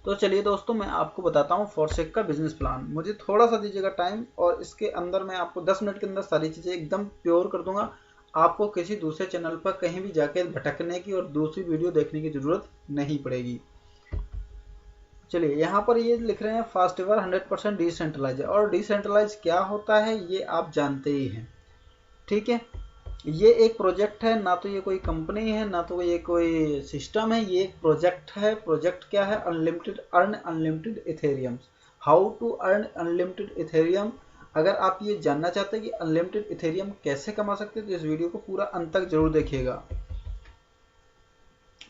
तो चलिए दोस्तों, मैं आपको बताता हूँ फॉरसेक का बिजनेस प्लान। मुझे थोड़ा सा दीजिएगा टाइम, और इसके अंदर मैं आपको 10 मिनट के अंदर सारी चीज़ें एकदम प्योर कर दूंगा। आपको किसी दूसरे चैनल पर कहीं भी जाके भटकने की और दूसरी वीडियो देखने की ज़रूरत नहीं पड़ेगी। चलिए, यहाँ पर ये लिख रहे हैं फास्टवेयर 100% डिसेंट्रलाइज। और डिसेंट्रलाइज क्या होता है ये आप जानते ही हैं, ठीक है। ये एक प्रोजेक्ट है, ना तो ये कोई कंपनी है, ना तो ये कोई सिस्टम है, ये एक प्रोजेक्ट है। प्रोजेक्ट क्या है? Unlimited earn unlimited Ethereum. How to earn unlimited Ethereum. अगर आप ये जानना चाहते हैं कि अनलिमिटेड इथेरियम कैसे कमा सकते हैं तो इस वीडियो को पूरा अंत तक जरूर देखिएगा।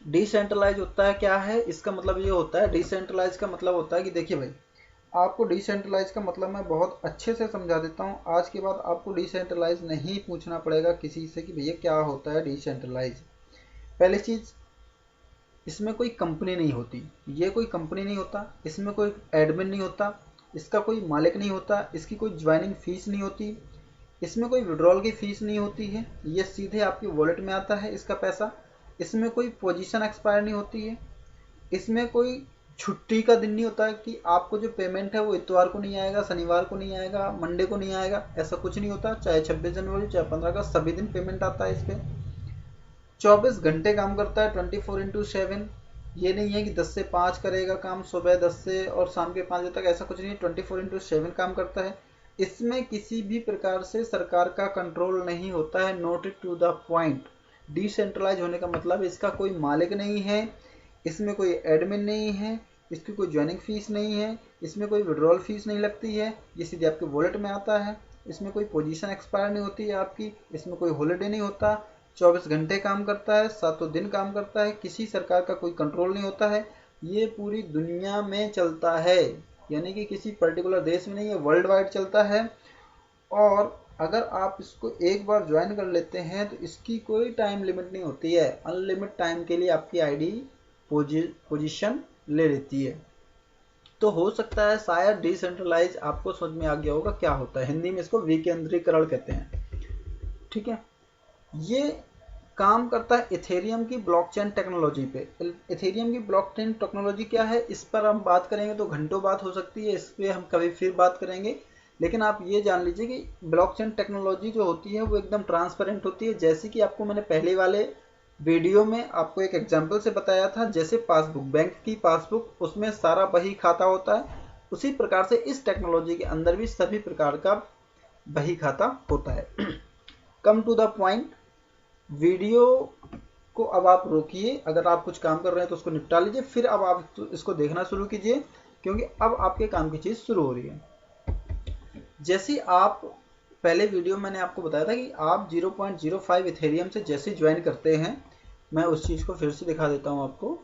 डिसेंट्रलाइज होता है क्या है? इसका मतलब ये होता है, डिसेंट्रलाइज का मतलब होता है कि देखिए भाई, आपको डिसेंट्रलाइज का मतलब मैं बहुत अच्छे से समझा देता हूँ। आज के बाद आपको डिसेंट्रलाइज नहीं पूछना पड़ेगा किसी से कि भैया क्या होता है डिसेंट्रलाइज। पहली चीज़, इसमें कोई कंपनी नहीं होती, ये कोई कंपनी नहीं होता, इसमें कोई एडमिन नहीं होता, इसका कोई मालिक नहीं होता, इसकी कोई ज्वाइनिंग फीस नहीं होती, इसमें कोई विड्रॉल की फीस नहीं होती है, ये सीधे आपके वॉलेट में आता है इसका पैसा। इसमें कोई पोजीशन एक्सपायर नहीं होती है, इसमें कोई छुट्टी का दिन नहीं होता है कि आपको जो पेमेंट है वो इतवार को नहीं आएगा, शनिवार को नहीं आएगा, मंडे को नहीं आएगा, ऐसा कुछ नहीं होता। चाहे 26 जनवरी, चाहे 15 अगस्त, सभी दिन पेमेंट आता है इस पर। 24 घंटे काम करता है, 24x7। ये नहीं है कि 10 से 5 करेगा काम, सुबह 10 से और शाम के 5 बजे तक, ऐसा कुछ नहीं है। 24x7 काम करता है। इसमें किसी भी प्रकार से सरकार का कंट्रोल नहीं होता है। Note it to the point. Decentralize होने का मतलब इसका कोई मालिक नहीं है, इसमें कोई एडमिन नहीं है, इसकी कोई ज्वाइनिंग फीस नहीं है, इसमें कोई विड्रॉल फीस नहीं लगती है, ये सीधे आपके वॉलेट में आता है। इसमें कोई पोजीशन एक्सपायर नहीं होती है आपकी, इसमें कोई हॉलीडे नहीं होता। 24 घंटे काम करता है, 7 दिन काम करता है, किसी सरकार का कोई कंट्रोल नहीं होता है। ये पूरी दुनिया में चलता है, यानी कि किसी पर्टिकुलर देश में नहीं है, वर्ल्ड वाइड चलता है। और अगर आप इसको एक बार ज्वाइन कर लेते हैं तो इसकी कोई टाइम लिमिट नहीं होती है। अनलिमिटेड टाइम के लिए आपकी आईडी पोजीशन ले लेती है। तो हो सकता है शायद डिसेंट्रलाइज आपको समझ में आ गया होगा क्या होता है। हिंदी में इसको विकेंद्रीकरण कहते हैं, ठीक है। ये काम करता है इथेरियम की ब्लॉकचेन टेक्नोलॉजी पे। इथेरियम की ब्लॉकचेन टेक्नोलॉजी क्या है, इस पर हम बात करेंगे तो घंटों बात हो सकती है, इस पर हम कभी फिर बात करेंगे। लेकिन आप ये जान लीजिए कि ब्लॉकचेन टेक्नोलॉजी जो होती है वो एकदम ट्रांसपेरेंट होती है। जैसे कि आपको मैंने पहले वाले वीडियो में आपको एक एग्जाम्पल से बताया था, जैसे पासबुक, बैंक की पासबुक, उसमें सारा बही खाता होता है, उसी प्रकार से इस टेक्नोलॉजी के अंदर भी सभी प्रकार का बही खाता होता है। Come to the point. Video को अब आप रोकिए, अगर आप कुछ काम कर रहे हैं तो उसको निपटा लीजिए, फिर अब आप इसको देखना शुरू कीजिए, क्योंकि अब आपके काम की चीज़ शुरू हो रही है। जैसे आप पहले वीडियो मैंने आपको बताया था कि आप 0.05 इथेरियम से जैसे ज्वाइन करते हैं, मैं उस चीज़ को फिर से दिखा देता हूँ आपको।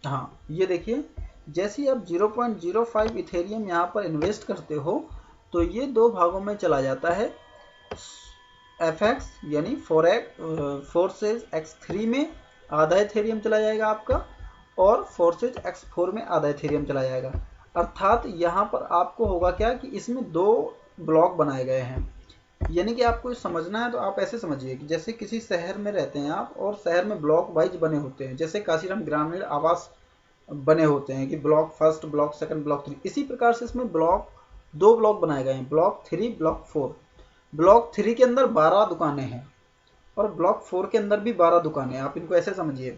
हाँ, ये देखिए, जैसे आप 0.05 इथेरियम यहाँ पर इन्वेस्ट करते हो तो ये दो भागों में चला जाता है। FX यानी फोर्सेज X3 में आधा इथेरियम चला जाएगा आपका, और फोर्सेज X4 में आधा इथेरियम चला जाएगा। अर्थात यहाँ पर आपको होगा क्या कि इसमें दो ब्लॉक बनाए गए हैं। यानी कि आपको समझना है तो आप ऐसे समझिए कि जैसे किसी शहर में रहते हैं आप, और शहर में ब्लॉक वाइज बने होते हैं, जैसे काशीराम ग्रामीण आवास बने होते हैं कि block first, block second, block 3। इसी प्रकार से इसमें दो ब्लॉक बनाए गए हैं, ब्लॉक 3, ब्लॉक 4। ब्लॉक 3 के अंदर 12 दुकानें हैं, और ब्लॉक 4 के अंदर भी 12 दुकानें हैं। आप इनको ऐसे समझिए,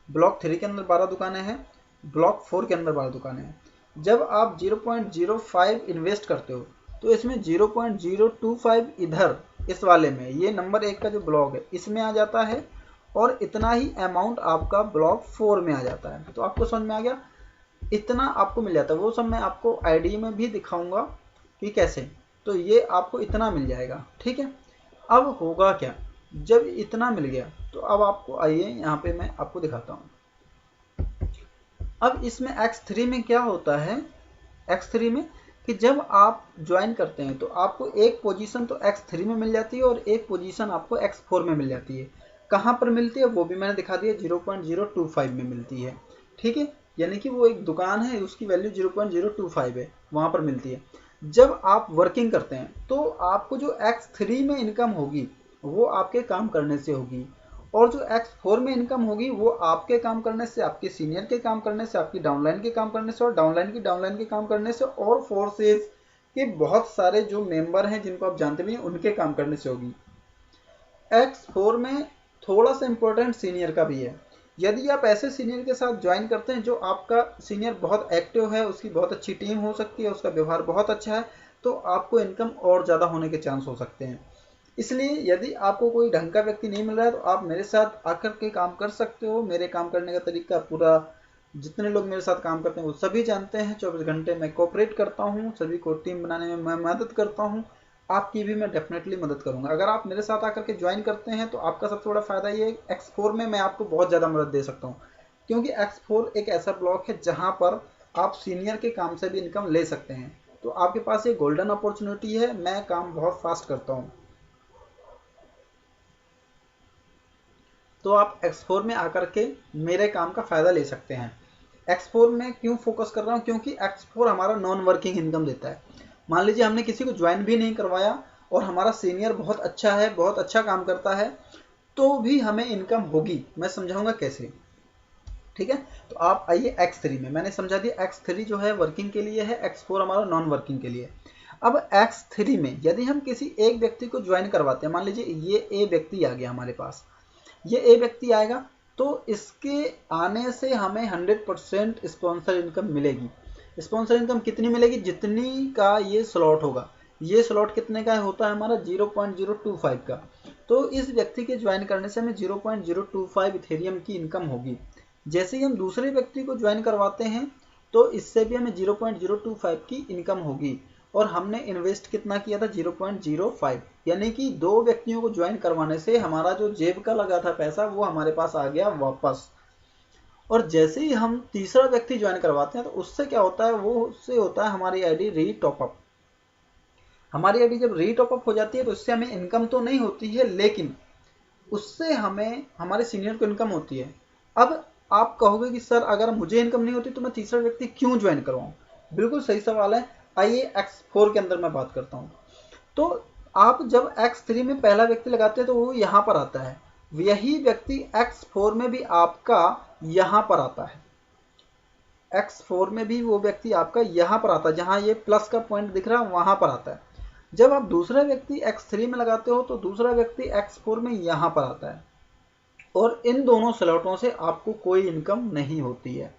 ब्लॉक 3 के अंदर 12 दुकानें हैं, ब्लॉक 4 के अंदर 12 दुकानें हैं। जब आप 0.05 इन्वेस्ट करते हो तो इसमें 0.025 इधर इस वाले में, ये नंबर 1 का जो ब्लॉक है इसमें आ जाता है, और इतना ही अमाउंट आपका ब्लॉक 4 में आ जाता है। तो आपको समझ में आ गया, इतना आपको मिल जाता है। वो सब मैं आपको आईडी में भी दिखाऊंगा कि कैसे। तो ये आपको इतना मिल जाएगा, ठीक है। अब होगा क्या, जब इतना मिल गया तो अब आपको आइए यहाँ पे मैं आपको दिखाता हूँ। अब इसमें X3 में क्या होता है, X3 में कि जब आप ज्वाइन करते हैं तो आपको एक पोजीशन तो X3 में मिल जाती है, और एक पोजीशन आपको X4 में मिल जाती है। कहाँ पर मिलती है वो भी मैंने दिखा दिया, 0.025 में मिलती है, ठीक है। यानी कि वो एक दुकान है, उसकी वैल्यू 0.025 है, वहाँ पर मिलती है। जब आप वर्किंग करते हैं तो आपको जो X3 में इनकम होगी वो आपके काम करने से होगी, और जो X4 में इनकम होगी वो आपके काम करने से, आपके सीनियर के काम करने से, आपकी डाउनलाइन के काम करने से, और डाउनलाइन के काम करने से, और फोर्सेज के बहुत सारे जो मेंबर हैं जिनको आप जानते भी हैं उनके काम करने से होगी। X4 में थोड़ा सा इंपॉर्टेंट सीनियर का भी है। यदि आप ऐसे सीनियर के साथ ज्वाइन करते हैं जो आपका सीनियर बहुत एक्टिव है, उसकी बहुत अच्छी टीम हो सकती है, उसका व्यवहार बहुत अच्छा है, तो आपको इनकम और ज़्यादा होने के चांस हो सकते हैं। इसलिए यदि आपको कोई ढंग का व्यक्ति नहीं मिल रहा है तो आप मेरे साथ आकर के काम कर सकते हो। मेरे काम करने का तरीका पूरा, जितने लोग मेरे साथ काम करते हैं वो सभी जानते हैं। 24 घंटे मैं कोऑपरेट करता हूँ, सभी को टीम बनाने में मैं मदद करता हूँ। आपकी भी मैं डेफिनेटली मदद करूंगा। अगर आप मेरे साथ आकर के ज्वाइन करते हैं तो आपका सबसे बड़ा फायदा ये है, X4 में मैं आपको बहुत ज़्यादा मदद दे सकता हूँ, क्योंकि X4 एक ऐसा ब्लॉक है जहाँ पर आप सीनियर के काम से भी इनकम ले सकते हैं। तो आपके पास ये गोल्डन अपॉर्चुनिटी है। मैं काम बहुत फास्ट करता हूँ, तो आप X4 में आकर के मेरे काम का फ़ायदा ले सकते हैं। X4 में क्यों फोकस कर रहा हूँ, क्योंकि X4 हमारा नॉन वर्किंग इनकम देता है। मान लीजिए हमने किसी को ज्वाइन भी नहीं करवाया और हमारा सीनियर बहुत अच्छा है, बहुत अच्छा काम करता है, तो भी हमें इनकम होगी। मैं समझाऊंगा कैसे, ठीक है। तो आप आइए X3 में, मैंने समझा दिया। X3 जो है वर्किंग के लिए है, X4 हमारा नॉन वर्किंग के लिए। अब X3 में यदि हम किसी एक व्यक्ति को ज्वाइन करवाते हैं, मान लीजिए ये ए व्यक्ति आ गया हमारे पास, ये ए व्यक्ति आएगा, तो इसके आने से हमें 100% स्पॉन्सर इनकम मिलेगी। स्पॉन्सर इनकम कितनी मिलेगी, जितनी का ये स्लॉट होगा। ये स्लॉट कितने का होता है हमारा, 0.025 का। तो इस व्यक्ति के ज्वाइन करने से हमें 0.025 इथेरियम की इनकम होगी। जैसे ही हम दूसरे व्यक्ति को ज्वाइन करवाते हैं तो इससे भी हमें 0.025 की इनकम होगी। और हमने इन्वेस्ट कितना किया था, 0.05, यानी कि दो व्यक्तियों को ज्वाइन करवाने से हमारा जो जेब का लगा था पैसा वो हमारे पास आ गया वापस। और जैसे ही हम तीसरा व्यक्ति ज्वाइन करवाते हैं तो उससे क्या होता है, वो उससे होता है हमारी आईडी री टॉपअप। हमारी आईडी जब री टॉपअप हो जाती है तो उससे हमें इनकम तो नहीं होती है, लेकिन उससे हमें हमारे सीनियर को इनकम होती है। अब आप कहोगे कि सर अगर मुझे इनकम नहीं होती तो मैं तीसरा व्यक्ति क्यों ज्वाइन करवाऊँ। बिल्कुल सही सवाल है। आइए X4 के अंदर मैं बात करता हूँ। तो आप जब X3 में पहला व्यक्ति लगाते हैं तो वो यहाँ पर आता है, यही व्यक्ति X4 में भी आपका यहाँ पर आता है। X4 में भी वो व्यक्ति आपका यहाँ पर आता है, जहाँ ये प्लस का पॉइंट दिख रहा है वहाँ पर आता है। जब आप दूसरा व्यक्ति X3 में लगाते हो तो दूसरा व्यक्ति X4 में यहाँ पर आता है, और इन दोनों स्लॉटों से आपको कोई इनकम नहीं होती है।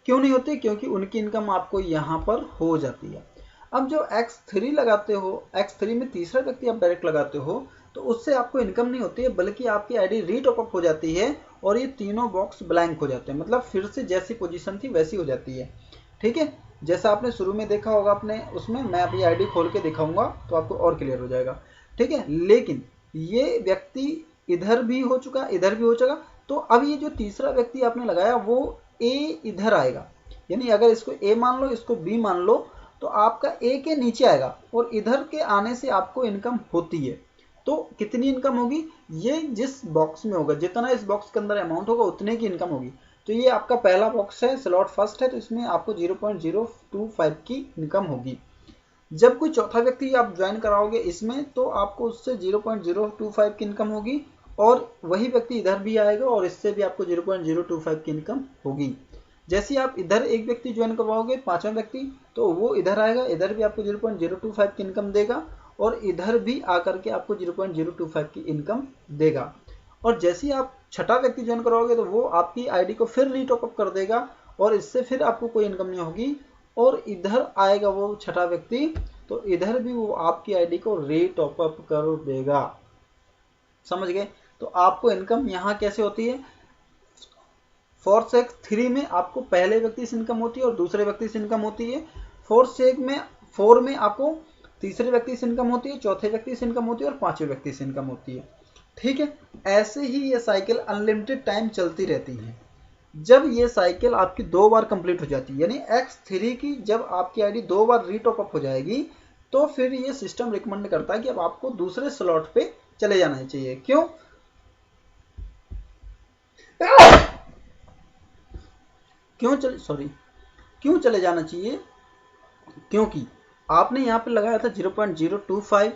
क्यों नहीं होती, क्योंकि उनकी इनकम आपको यहाँ पर हो जाती है। अब जो X3 लगाते हो, X3 में तीसरा व्यक्ति आप डायरेक्ट लगाते हो, तो उससे आपको इनकम नहीं होती है, बल्कि आपकी आईडी री टॉपअप हो जाती है और ये तीनों बॉक्स ब्लैंक हो जाते हैं। मतलब फिर से जैसी पोजीशन थी वैसी हो जाती है, ठीक है। जैसा आपने शुरू में देखा होगा अपने उसमें, मैं अभी आईडी खोल के दिखाऊंगा तो आपको और क्लियर हो जाएगा, ठीक है। लेकिन ये व्यक्ति इधर भी हो चुका, इधर भी हो चुका, तो अब ये जो तीसरा व्यक्ति आपने लगाया वो ए इधर आएगा। यानी अगर इसको ए मान लो, इसको बी मान लो, तो आपका ए के नीचे आएगा और इधर के आने से आपको इनकम होती है। तो कितनी इनकम होगी, ये जिस बॉक्स में होगा, जितना इस बॉक्स के अंदर अमाउंट होगा उतने की इनकम होगी। तो ये आपका पहला बॉक्स है, स्लॉट फर्स्ट है, तो इसमें आपको 0.025 की इनकम होगी। जब कोई चौथा व्यक्ति आप ज्वाइन कराओगे इसमें तो आपको उससे 0.025 की इनकम होगी, और वही व्यक्ति इधर भी आएगा और इससे भी आपको 0.025 की इनकम होगी। जैसे ही आप इधर एक व्यक्ति ज्वाइन करवाओगे, पांचवा व्यक्ति, तो वो इधर आएगा, इधर भी आपको 0.025 की इनकम देगा, और इधर भी आकर के आपको 0.025 की इनकम देगा। और जैसे ही आप छठा व्यक्ति ज्वाइन करवाओगे तो वो आपकी आईडी को फिर रीटॉपअप कर देगा, और इससे फिर आपको कोई इनकम नहीं होगी। और इधर आएगा वो छठा व्यक्ति, तो इधर भी वो आपकी आईडी को रीटॉपअप कर देगा। समझ गए। तो आपको इनकम यहाँ कैसे होती है, फोर्थ X3 में आपको पहले व्यक्ति से इनकम होती है और दूसरे व्यक्ति से इनकम होती है। फोर में आपको तीसरे व्यक्ति से इनकम होती है, चौथे व्यक्ति से इनकम होती है और पांचवें व्यक्ति से इनकम होती है, ठीक है। ऐसे ही ये साइकिल अनलिमिटेड टाइम चलती रहती है। जब ये साइकिल आपकी 2 बार कंप्लीट हो जाती है, यानी X3 की जब आपकी आईडी 2 बार रीटॉपअप हो जाएगी, तो फिर ये सिस्टम रिकमेंड करता है कि अब आपको दूसरे स्लॉट पे चले जाना चाहिए। क्यों चले जाना चाहिए, क्योंकि आपने यहाँ पे लगाया था 0.025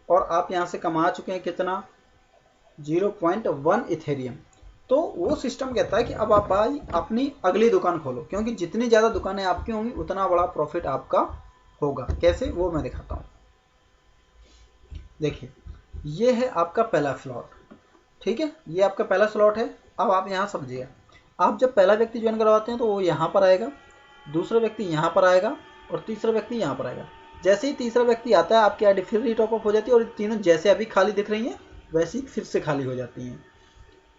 और आप यहाँ से कमा चुके हैं कितना, 0.1 इथेरियम। तो वो सिस्टम कहता है कि अब आप भाई अपनी अगली दुकान खोलो, क्योंकि जितनी ज़्यादा दुकानें आपकी होंगी उतना बड़ा प्रॉफिट आपका होगा। कैसे, वो मैं दिखाता हूँ। देखिए, ये है आपका पहला स्लॉट, ठीक है, ये आपका पहला स्लॉट है। अब आप यहाँ समझिए, आप जब पहला व्यक्ति ज्वाइन करवाते हैं तो वो यहाँ पर आएगा, दूसरा व्यक्ति यहाँ पर आएगा और तीसरा व्यक्ति यहाँ पर आएगा। जैसे ही तीसरा व्यक्ति आता है आपकी आईडी फिर रीटॉप अप हो जाती है और तीनों जैसे अभी खाली दिख रही हैं वैसे ही फिर से खाली हो जाती हैं।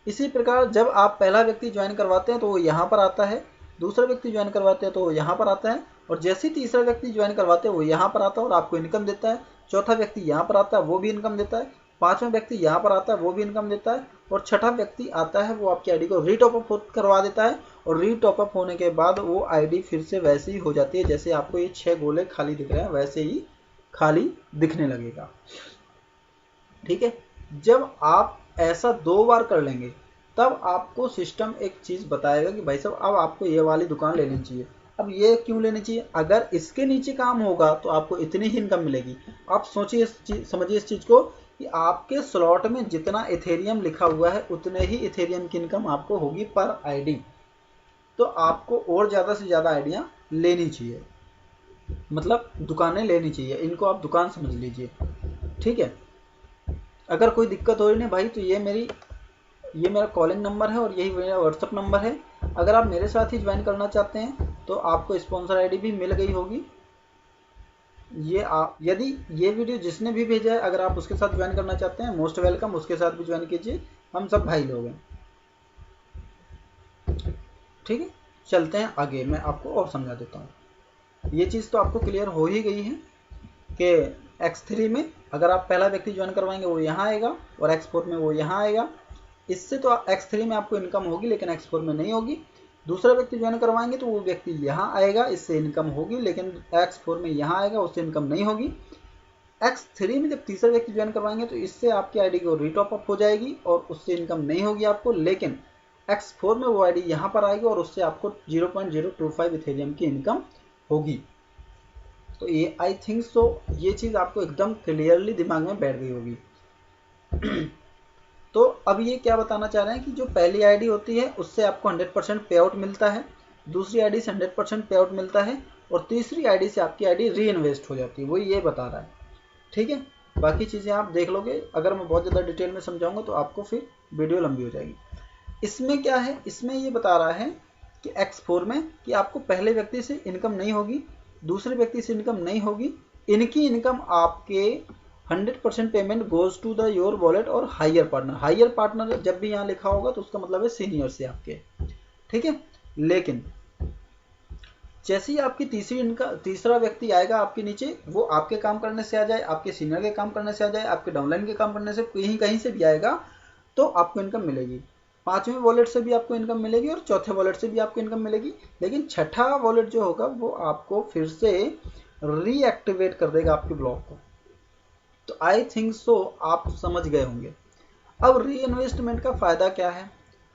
इसी प्रकार जब आप पहला व्यक्ति ज्वाइन करवाते हैं तो वो यहाँ पर आता है, दूसरा व्यक्ति ज्वाइन करवाते हैं तो वो यहाँ पर आता है, और जैसे ही तीसरा व्यक्ति ज्वाइन करवाते हैं वो यहाँ पर आता है और आपको इनकम देता है। चौथा व्यक्ति यहाँ पर आता है, वो भी इनकम देता है। पांचवा व्यक्ति यहाँ पर आता है, वो भी इनकम देता है। और छठा व्यक्ति आता है, वो आपकी आईडी को रीटॉप अप करवा देता है, और रीटॉप अप होने के बाद वो आईडी फिर से वैसे ही हो जाती है जैसे आपको ये 6 गोले खाली दिख रहे हैं वैसे ही खाली दिखने लगेगा। ठीक है, जब आप ऐसा 2 बार कर लेंगे तब आपको सिस्टम एक चीज़ बताएगा कि भाई साहब अब आपको ये वाली दुकान लेनी चाहिए। अब ये क्यों लेनी चाहिए, अगर इसके नीचे काम होगा तो आपको इतनी ही इनकम मिलेगी। आप सोचिए, समझिए इस चीज़ को कि आपके स्लॉट में जितना इथेरियम लिखा हुआ है उतने ही इथेरियम की इनकम आपको होगी पर आईडी। तो आपको और ज़्यादा से ज़्यादा आइडिया लेनी चाहिए, मतलब दुकानें लेनी चाहिए। इनको आप दुकान समझ लीजिए, ठीक है। अगर कोई दिक्कत हो रही नहीं भाई, तो ये मेरा कॉलिंग नंबर है और यही मेरा व्हाट्सअप नंबर है। अगर आप मेरे साथ ही ज्वाइन करना चाहते हैं तो आपको स्पॉन्सर आईडी भी मिल गई होगी। ये आप, यदि ये वीडियो जिसने भी भेजा है अगर आप उसके साथ ज्वाइन करना चाहते हैं, मोस्ट वेलकम, उसके साथ भी ज्वाइन कीजिए। हम सब भाई लोग हैं, ठीक है। चलते हैं आगे, मैं आपको और समझा देता हूँ। ये चीज़ तो आपको क्लियर हो ही गई है कि X3 में अगर आप पहला व्यक्ति ज्वाइन करवाएंगे वो यहाँ आएगा और X4 में वो यहाँ आएगा। इससे तो X3 में आपको इनकम होगी लेकिन X4 में नहीं होगी। दूसरा व्यक्ति ज्वाइन करवाएंगे तो वो व्यक्ति यहाँ आएगा, इससे इनकम होगी, लेकिन X4 में यहाँ आएगा, उससे इनकम नहीं होगी। X3 में जब तीसरा व्यक्ति ज्वाइन करवाएंगे तो इससे आपकी आईडी को रीटॉप अप हो जाएगी और उससे इनकम नहीं होगी आपको, लेकिन X4 में वो आईडी यहाँ पर आएगी और उससे आपको 0.025 इथेरियम की इनकम होगी। तो ये आई थिंक सो ये चीज़ आपको एकदम क्लियरली दिमाग में बैठ गई होगी। तो अब ये क्या बताना चाह रहे हैं कि जो पहली आईडी होती है उससे आपको 100% पे आउट मिलता है, दूसरी आईडी से 100% पे आउट मिलता है, और तीसरी आईडी से आपकी आईडी री इन्वेस्ट हो जाती है। वो ये बता रहा है, ठीक है। बाकी चीज़ें आप देख लोगे, अगर मैं बहुत ज़्यादा डिटेल में समझाऊंगा तो आपको फिर वीडियो लंबी हो जाएगी। इसमें क्या है, इसमें ये बता रहा है कि X4 में कि आपको पहले व्यक्ति से इनकम नहीं होगी, दूसरे व्यक्ति से इनकम नहीं होगी। इनकी इनकम आपके 100% payment goes to the your wallet और हायर पार्टनर। हायर पार्टनर जब भी यहाँ लिखा होगा तो उसका मतलब है सीनियर से आपके, ठीक है। लेकिन जैसे ही आपकी तीसरा व्यक्ति आएगा आपके नीचे, वो आपके काम करने से आ जाए, आपके सीनियर के काम करने से आ जाए, आपके डाउनलाइन के काम करने से कहीं से भी आएगा तो आपको इनकम मिलेगी। पांचवें वॉलेट से भी आपको इनकम मिलेगी और चौथे वॉलेट से भी आपको इनकम मिलेगी, लेकिन छठा वॉलेट जो होगा वो आपको फिर से रीएक्टिवेट कर देगा आपके ब्लॉक को। तो आई थिंक सो आप समझ गए होंगे। अब री इन्वेस्टमेंट का फ़ायदा क्या है,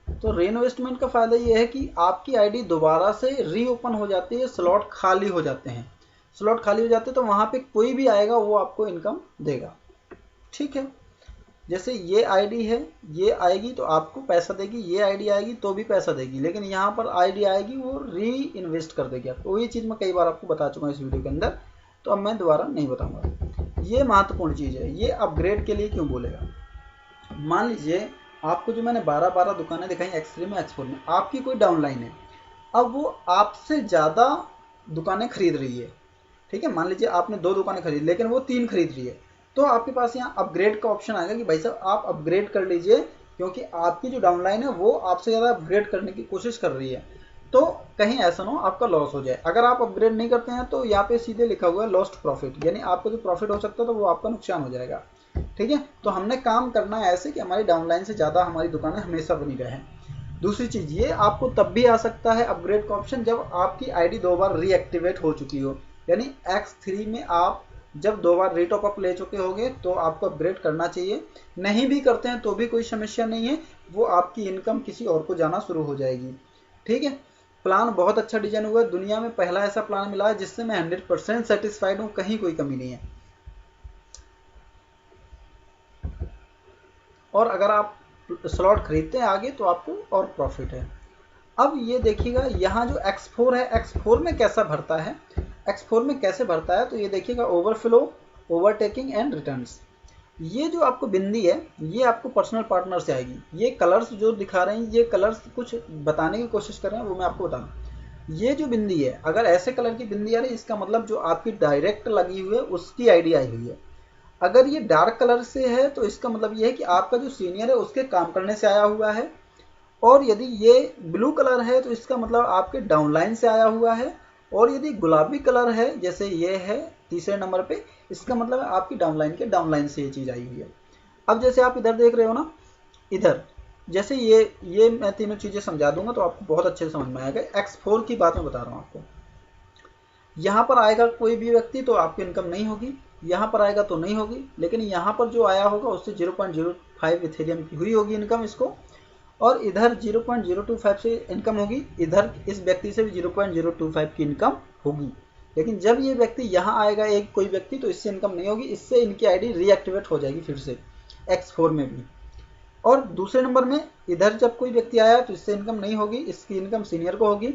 तो री इन्वेस्टमेंट का फ़ायदा ये है कि आपकी आईडी दोबारा से री ओपन हो जाती है, स्लॉट खाली हो जाते हैं। स्लॉट खाली हो जाते हैं तो वहाँ पे कोई भी आएगा वो आपको इनकम देगा, ठीक है। जैसे ये आईडी है, ये आएगी तो आपको पैसा देगी, ये आईडी आएगी तो भी पैसा देगी, लेकिन यहाँ पर आईडी आएगी वो री इन्वेस्ट कर देगी आपको। ये चीज़ मैं कई बार आपको बता चुका हूँ इस वीडियो के अंदर, तो अब मैं दोबारा नहीं बताऊँगा। ये महत्वपूर्ण चीज़ है। ये अपग्रेड के लिए क्यों बोलेगा, मान लीजिए आपको जो मैंने 12 दुकानें दिखाई X3 में, X4 में, आपकी कोई डाउनलाइन है, अब वो आपसे ज़्यादा दुकानें खरीद रही है, ठीक है। मान लीजिए आपने 2 दुकानें खरीद लेकिन वो 3 खरीद रही है, तो आपके पास यहाँ अपग्रेड का ऑप्शन आएगा कि भाई साहब आप अपग्रेड कर लीजिए, क्योंकि आपकी जो डाउनलाइन है वो आपसे ज़्यादा अपग्रेड करने की कोशिश कर रही है। तो कहीं ऐसा ना हो आपका लॉस हो जाए। अगर आप अपग्रेड नहीं करते हैं तो यहाँ पे सीधे लिखा हुआ है लॉस्ट प्रॉफिट, यानी आपको जो प्रॉफिट हो सकता है तो वो आपका नुकसान हो जाएगा, ठीक है। तो हमने काम करना है ऐसे कि हमारी डाउनलाइन से ज़्यादा हमारी दुकानें हमेशा बनी रहें। दूसरी चीज़, ये आपको तब भी आ सकता है अपग्रेड का ऑप्शन जब आपकी आईडी 2 बार रीएक्टिवेट हो चुकी हो, यानी X3 में आप जब 2 बार रीटॉप अप ले चुके होंगे तो आपको अपग्रेड करना चाहिए। नहीं भी करते हैं तो भी कोई समस्या नहीं है, वो आपकी इनकम किसी और को जाना शुरू हो जाएगी, ठीक है। प्लान बहुत अच्छा डिजाइन हुआ है, दुनिया में पहला ऐसा प्लान मिला है जिससे मैं 100% सेटिस्फाइड हूँ, कहीं कोई कमी नहीं है। और अगर आप स्लॉट खरीदते हैं आगे तो आपको और प्रॉफिट है। अब ये देखिएगा यहाँ जो X4 है, X4 में कैसा भरता है, X4 में कैसे भरता है, तो ये देखिएगा ओवरफ्लो, ओवरटेकिंग एंड रिटर्न्स। ये जो आपको बिंदी है ये आपको पर्सनल पार्टनर से आएगी। ये कलर्स जो दिखा रहे हैं, ये कलर्स कुछ बताने की कोशिश कर रहे हैं, वो मैं आपको बता दूँ। ये जो बिंदी है, अगर ऐसे कलर की बिंदी आ रही है, इसका मतलब जो आपकी डायरेक्ट लगी हुई है उसकी आईडी आई हुई है। अगर ये डार्क कलर से है तो इसका मतलब ये है कि आपका जो सीनियर है उसके काम करने से आया हुआ है। और यदि ये ब्लू कलर है तो इसका मतलब आपके डाउनलाइन से आया हुआ है। और यदि गुलाबी कलर है जैसे ये है तीसरे नंबर पे, इसका मतलब आपकी डाउनलाइन के डाउनलाइन से ये चीज़ आई हुई है। अब जैसे आप इधर देख रहे हो ना, इधर जैसे ये मैं तीनों चीज़ें समझा दूंगा तो आपको बहुत अच्छे से समझ में आएगा। X4 की बात मैं बता रहा हूँ आपको। यहाँ पर आएगा कोई भी व्यक्ति तो आपकी इनकम नहीं होगी, यहाँ पर आएगा तो नहीं होगी, लेकिन यहाँ पर जो आया होगा उससे 0.05 इथेरियम की हुई होगी इनकम इसको, और इधर 0.025 से इनकम होगी, इधर इस व्यक्ति से भी 0.025 की इनकम होगी। लेकिन जब ये व्यक्ति यहाँ आएगा एक कोई व्यक्ति तो इससे इनकम नहीं होगी, इससे इनकी आईडी रीएक्टिवेट हो जाएगी फिर से X4 में भी। और दूसरे नंबर में इधर जब कोई व्यक्ति आया तो इससे इनकम नहीं होगी, इसकी इनकम सीनियर को होगी,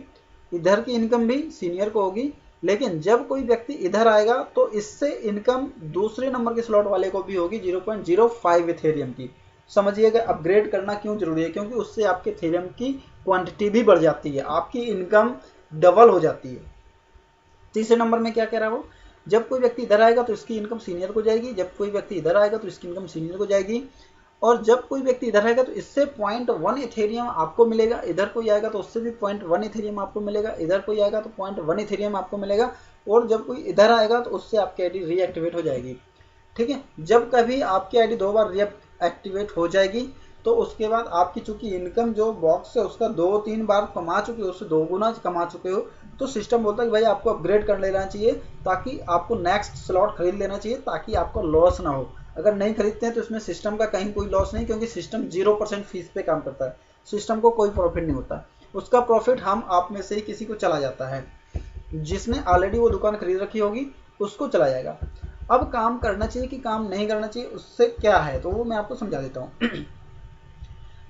इधर की इनकम भी सीनियर को होगी। लेकिन जब कोई व्यक्ति इधर आएगा तो इससे इनकम दूसरे नंबर के स्लॉट वाले को भी होगी 0.05 इथेरियम की। समझिएगा अपग्रेड करना क्यों जरूरी है, क्योंकि उससे आपके इथेरियम की क्वांटिटी भी बढ़ जाती है, आपकी इनकम डबल हो जाती है। तीसरे नंबर में क्या कह रहा है वो, जब कोई व्यक्ति इधर आएगा तो इसकी इनकम सीनियर को जाएगी, जब कोई व्यक्ति इधर आएगा तो इसकी इनकम सीनियर को जाएगी, और जब कोई व्यक्ति इधर आएगा तो इससे 0.1 इथेरियम आपको मिलेगा, इधर कोई आएगा तो उससे भी 0.1 इथेरियम आपको मिलेगा, इधर कोई आएगा तो 0.1 इथेरियम आपको मिलेगा, और जब कोई इधर आएगा तो उससे आपकी आईडी रीएक्टिवेट हो जाएगी। ठीक है, जब कभी आपकी आईडी 2 बार रीएक्टिवेट हो जाएगी तो उसके बाद आपकी चूंकि इनकम जो बॉक्स है उसका 2-3 बार कमा चुके हो, उससे 2 गुना कमा चुके हो, तो सिस्टम बोलता है कि भाई आपको अपग्रेड कर लेना चाहिए, ताकि आपको नेक्स्ट स्लॉट खरीद लेना चाहिए ताकि आपको लॉस ना हो। अगर नहीं खरीदते हैं तो इसमें सिस्टम का कहीं कोई लॉस नहीं, क्योंकि सिस्टम 0% फीस पे काम करता है, सिस्टम को कोई प्रॉफिट नहीं होता, उसका प्रॉफिट हम आप में से ही किसी को चला जाता है, जिसने ऑलरेडी वो दुकान खरीद रखी होगी उसको चला जाएगा। अब काम करना चाहिए कि काम नहीं करना चाहिए, उससे क्या है तो वो मैं आपको समझा देता हूँ।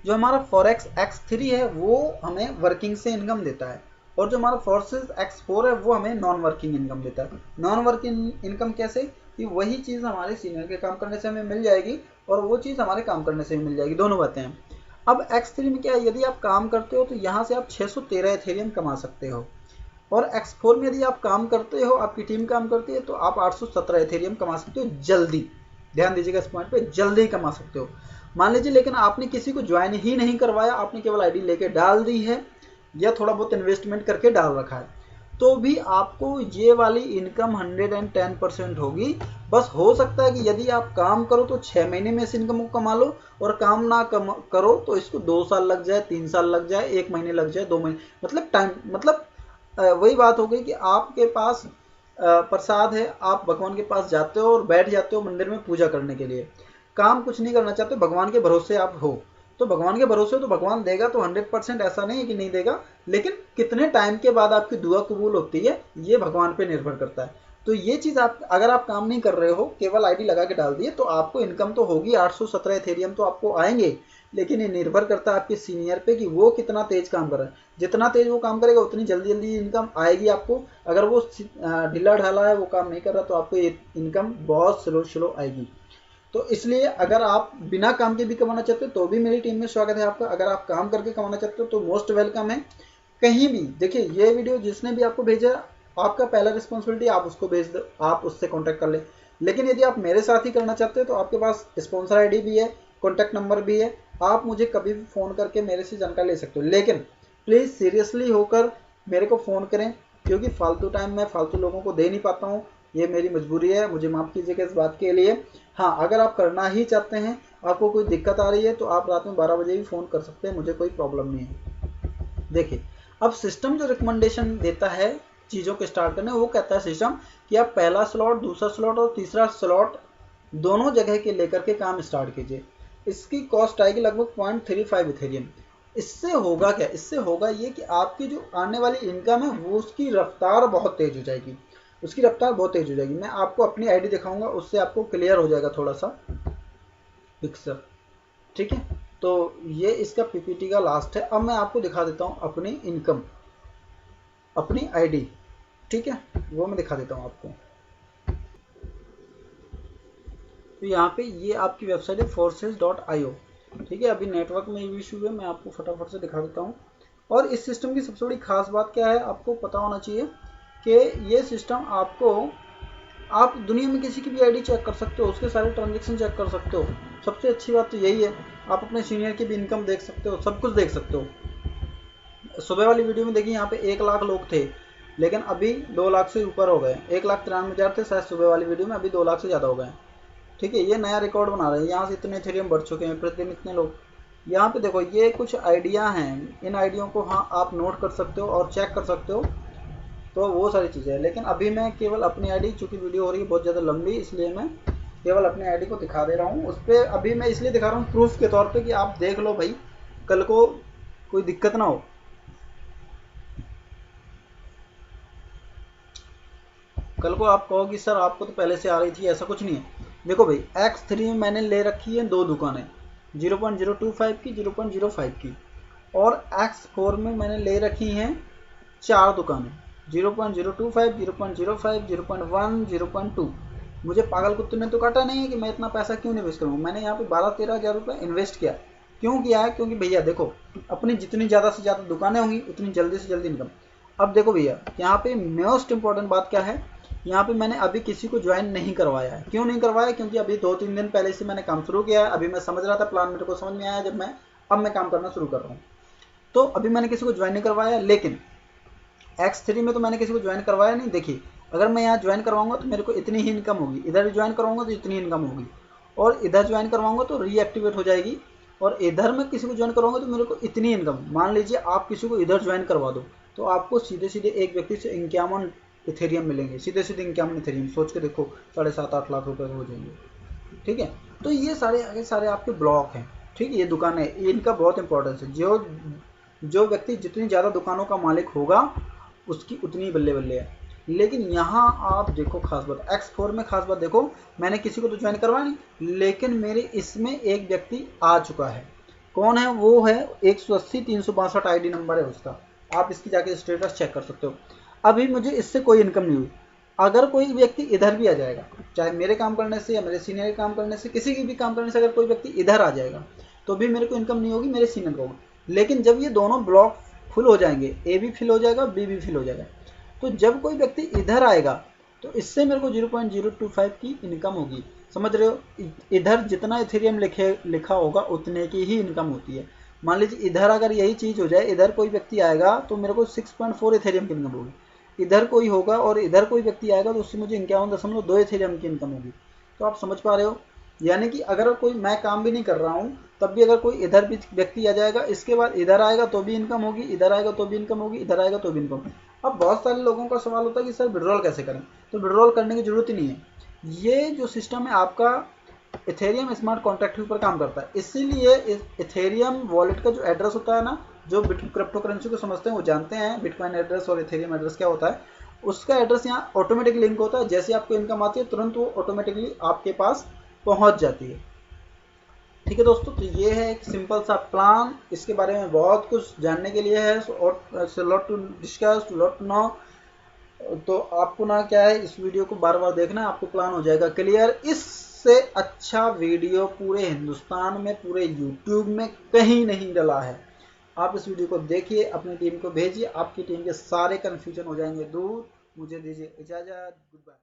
जो हमारा फॉरेक्स X3 है वो हमें वर्किंग से इनकम देता है, और जो हमारा फोर्सेस X4 है वो हमें नॉन वर्किंग इनकम देता है। नॉन वर्किंग इनकम कैसे, कि वही चीज़ हमारे सीनियर के काम करने से हमें मिल जाएगी और वो चीज़ हमारे काम करने से भी मिल जाएगी, दोनों बातें हैं। अब X3 में क्या है, यदि आप काम करते हो तो यहाँ से आप 613 इथेरियम कमा सकते हो, और X4 में यदि आप काम करते हो, आपकी टीम काम करती है तो आप 817 इथेरियम कमा सकते हो जल्दी। ध्यान दीजिएगा इस पॉइंट पे, जल्दी कमा सकते हो। मान लीजिए लेकिन आपने किसी को ज्वाइन ही नहीं करवाया, आपने केवल आईडी लेके डाल दी है या थोड़ा बहुत इन्वेस्टमेंट करके डाल रखा है, तो भी आपको ये वाली इनकम 110% होगी। बस हो सकता है कि यदि आप काम करो तो 6 महीने में इस इनकम को कमा लो, और काम ना करो तो इसको 2 साल लग जाए, 3 साल लग जाए, 1 महीने लग जाए, 2 महीने, मतलब टाइम, मतलब वही बात हो गई कि आपके पास प्रसाद है, आप भगवान के पास जाते हो और बैठ जाते हो मंदिर में पूजा करने के लिए, काम कुछ नहीं करना चाहते, भगवान के भरोसे आप हो, तो भगवान के भरोसे हो तो भगवान देगा तो 100%, ऐसा नहीं है कि नहीं देगा, लेकिन कितने टाइम के बाद आपकी दुआ कबूल होती है ये भगवान पे निर्भर करता है। तो ये चीज़ आप अगर आप काम नहीं कर रहे हो, केवल आईडी लगा के डाल दिए, तो आपको इनकम तो होगी, 817 इथेरियम तो आपको आएंगे, लेकिन ये निर्भर करता है आपके सीनियर पे कि वो कितना तेज काम कर रहा है। जितना तेज वो काम करेगा उतनी जल्दी जल्दी इनकम आएगी आपको। अगर वो ढीला ढाला है, वो काम नहीं कर रहा, तो आपको ये इनकम बहुत स्लो आएगी। तो इसलिए अगर आप बिना काम के भी कमाना चाहते हो तो भी मेरी टीम में स्वागत है आपका। अगर आप काम करके कमाना चाहते हो तो मोस्ट वेलकम है। कहीं भी देखिए, ये वीडियो जिसने भी आपको भेजा, आपका पहला रिस्पॉन्सिबिलिटी आप उसको भेज दो, आप उससे कॉन्टैक्ट कर ले। लेकिन यदि आप मेरे साथ ही करना चाहते हो तो आपके पास स्पॉन्सर आईडी भी है, कॉन्टैक्ट नंबर भी है, आप मुझे कभी भी फ़ोन करके मेरे से जानकारी ले सकते हो। लेकिन प्लीज़ सीरियसली होकर मेरे को फ़ोन करें, क्योंकि फालतू टाइम मैं फालतू लोगों को दे नहीं पाता हूँ, ये मेरी मजबूरी है, मुझे माफ़ कीजिएगा इस बात के लिए। हाँ, अगर आप करना ही चाहते हैं, आपको कोई दिक्कत आ रही है, तो आप रात में 12 बजे भी फ़ोन कर सकते हैं, मुझे कोई प्रॉब्लम नहीं है। देखिए, अब सिस्टम जो रिकमेंडेशन देता है चीज़ों के स्टार्ट करने, वो कहता है सिस्टम कि आप पहला स्लॉट, दूसरा स्लॉट और तीसरा स्लॉट दोनों जगह के लेकर के काम स्टार्ट कीजिए। इसकी कॉस्ट आएगी लगभग 0.35 इथेरियम। इससे होगा क्या, इससे होगा ये कि आपकी जो आने वाली इनकम है वो उसकी रफ्तार बहुत तेज़ हो जाएगी, उसकी रफ्तार बहुत तेज़ हो जाएगी। मैं आपको अपनी आईडी दिखाऊंगा, उससे आपको क्लियर हो जाएगा थोड़ा सा पिक्चर। ठीक है, तो ये इसका पीपीटी का लास्ट है। अब मैं आपको दिखा देता हूँ अपनी इनकम, अपनी आईडी, ठीक है, वो मैं दिखा देता हूँ आपको। तो यहाँ पे ये आपकी वेबसाइट है forces.io, ठीक है। अभी नेटवर्क में इशू है, मैं आपको फटाफट से दिखा देता हूँ। और इस सिस्टम की सबसे बड़ी खास बात क्या है, आपको पता होना चाहिए कि ये सिस्टम आपको, आप दुनिया में किसी की भी आईडी चेक कर सकते हो, उसके सारे ट्रांजेक्शन चेक कर सकते हो। सबसे अच्छी बात तो यही है, आप अपने सीनियर की भी इनकम देख सकते हो, सब कुछ देख सकते हो। सुबह वाली वीडियो में देखिए, यहाँ पे 1 लाख लोग थे, लेकिन अभी 2 लाख से ऊपर हो गए। 1,93,000 थे शायद सुबह वाली वीडियो में, अभी 2 लाख से ज़्यादा हो गए। ठीक है, ये नया रिकॉर्ड बना रहे हैं। यहाँ से इतने इथेरियम बढ़ चुके हैं, प्रतिदिन इतने लोग। यहाँ पे देखो, ये कुछ आइडिया हैं, इन आइडियों को हाँ आप नोट कर सकते हो और चेक कर सकते हो, तो वो सारी चीज़ें हैं। लेकिन अभी मैं केवल अपनी आईडी, चूँकि वीडियो हो रही है बहुत ज़्यादा लंबी, इसलिए मैं केवल अपनी आईडी को दिखा दे रहा हूँ। उस पर अभी मैं इसलिए दिखा रहा हूँ प्रूफ के तौर पे कि आप देख लो भाई, कल को कोई दिक्कत ना हो। कल को आप कहो कि सर आपको तो पहले से आ रही थी, ऐसा कुछ नहीं है। देखो भाई, X3 में मैंने ले रखी है 2 दुकानें, 0.025 की, 0.05 की। और X4 में मैंने ले रखी हैं 4 दुकानें, 0.025, 0.05, 0.1, 0.2। मुझे पागल कुत्ते ने तो काटा नहीं है कि मैं इतना पैसा क्यों इन्वेस्ट करूँ। मैंने यहाँ पे 12-13 हज़ार रुपये इन्वेस्ट किया। क्यों किया है? क्योंकि भैया देखो, अपनी जितनी ज़्यादा से ज़्यादा दुकानें होंगी उतनी जल्दी से जल्दी इनकम। अब देखो भैया, यहाँ पे मोस्ट इंपॉर्टेंट बात क्या है, यहाँ पे मैंने अभी किसी को ज्वाइन नहीं करवाया है। क्यों नहीं करवाया? क्योंकि अभी 2-3 दिन पहले से मैंने काम शुरू किया है। अभी मैं समझ रहा था, प्लान मेरे को समझ में आया जब अब मैं काम करना शुरू कर रहा हूँ। तो अभी मैंने किसी को ज्वाइन नहीं करवाया। लेकिन X3 में तो मैंने किसी को ज्वाइन करवाया नहीं। देखिए, अगर मैं यहाँ ज्वाइन करवाऊंगा तो मेरे को इतनी ही इनकम होगी, इधर ज्वाइन करवाऊंगा तो इतनी इनकम होगी, और इधर ज्वाइन करवाऊंगा तो रीएक्टिवेट हो जाएगी, और इधर मैं किसी को ज्वाइन करवाऊंगा तो मेरे को इतनी इनकम। मान लीजिए आप किसी को इधर ज्वाइन करवा दो, तो आपको सीधे सीधे एक व्यक्ति से 51 इथेरियम मिलेंगे, सीधे सीधे 51 इथेरियम। सोच के देखो, 7.5-8 लाख रुपए हो जाएंगे। ठीक है, तो ये सारे आपके ब्लॉक हैं। ठीक है, ये दुकानें, इनका बहुत इंपॉर्टेंस है। जो व्यक्ति जितनी ज़्यादा दुकानों का मालिक होगा, उसकी उतनी बल्ले बल्ले है। लेकिन यहाँ आप देखो खास बात, X4 में खास बात देखो, मैंने किसी को तो ज्वाइन करवाया नहीं, लेकिन मेरे इसमें एक व्यक्ति आ चुका है। कौन है? वो है 180-362 आईडी नंबर है उसका। आप इसकी जाके स्टेटस चेक कर सकते हो। अभी मुझे इससे कोई इनकम नहीं हुई। अगर कोई व्यक्ति इधर भी आ जाएगा, चाहे मेरे काम करने से या मेरे सीनियर के काम करने से, किसी की भी काम करने से अगर कोई व्यक्ति इधर आ जाएगा, तो भी मेरे को इनकम नहीं होगी, मेरे सीनियर को। लेकिन जब ये दोनों ब्लॉक फुल हो जाएंगे, ए भी फिल हो जाएगा, बी भी फिल हो जाएगा, तो जब कोई व्यक्ति इधर आएगा तो इससे मेरे को 0.025 की इनकम होगी। समझ रहे हो? इधर जितना इथेरियम लिखा होगा उतने की ही इनकम होती है। मान लीजिए इधर अगर यही चीज़ हो जाए, इधर कोई व्यक्ति आएगा तो मेरे को 6.4 इथेरियम की इनकम होगी। इधर कोई होगा और इधर कोई व्यक्ति आएगा तो उससे मुझे 51.2 इथेरियम की इनकम होगी। तो आप समझ पा रहे हो? यानी कि अगर कोई, मैं काम भी नहीं कर रहा हूँ, तब भी अगर कोई इधर भी व्यक्ति आ जाएगा, इसके बाद इधर आएगा तो भी इनकम होगी, इधर आएगा तो भी इनकम होगी, इधर आएगा तो भी इनकम होगी। अब बहुत सारे लोगों का सवाल होता है कि सर विड्रॉल कैसे करें? तो विड्रॉल करने की जरूरत ही नहीं है। ये जो सिस्टम है आपका इथेरियम स्मार्ट कॉन्ट्रैक्ट के ऊपर काम करता है। इसीलिए इथेरियम वॉलेट का जो एड्रेस होता है ना, जो क्रिप्टो करेंसी को समझते हैं वो जानते हैं बिटकॉइन एड्रेस और इथेरियम एड्रेस क्या होता है। उसका एड्रेस यहाँ ऑटोमेटिक लिंक होता है। जैसे आपको इनकम आती है, तुरंत वो ऑटोमेटिकली आपके पास पहुंच जाती है। ठीक है दोस्तों, तो ये है एक सिंपल सा प्लान। इसके बारे में बहुत कुछ जानने के लिए है, lot to discuss, lot to know. तो आपको ना क्या है, इस वीडियो को बार बार देखना, आपको प्लान हो जाएगा क्लियर। इससे अच्छा वीडियो पूरे हिंदुस्तान में, पूरे यूट्यूब में कहीं नहीं डला है। आप इस वीडियो को देखिए, अपनी टीम को भेजिए, आपकी टीम के सारे कन्फ्यूजन हो जाएंगे दूर। मुझे दीजिए इजाज़त, गुड बाय।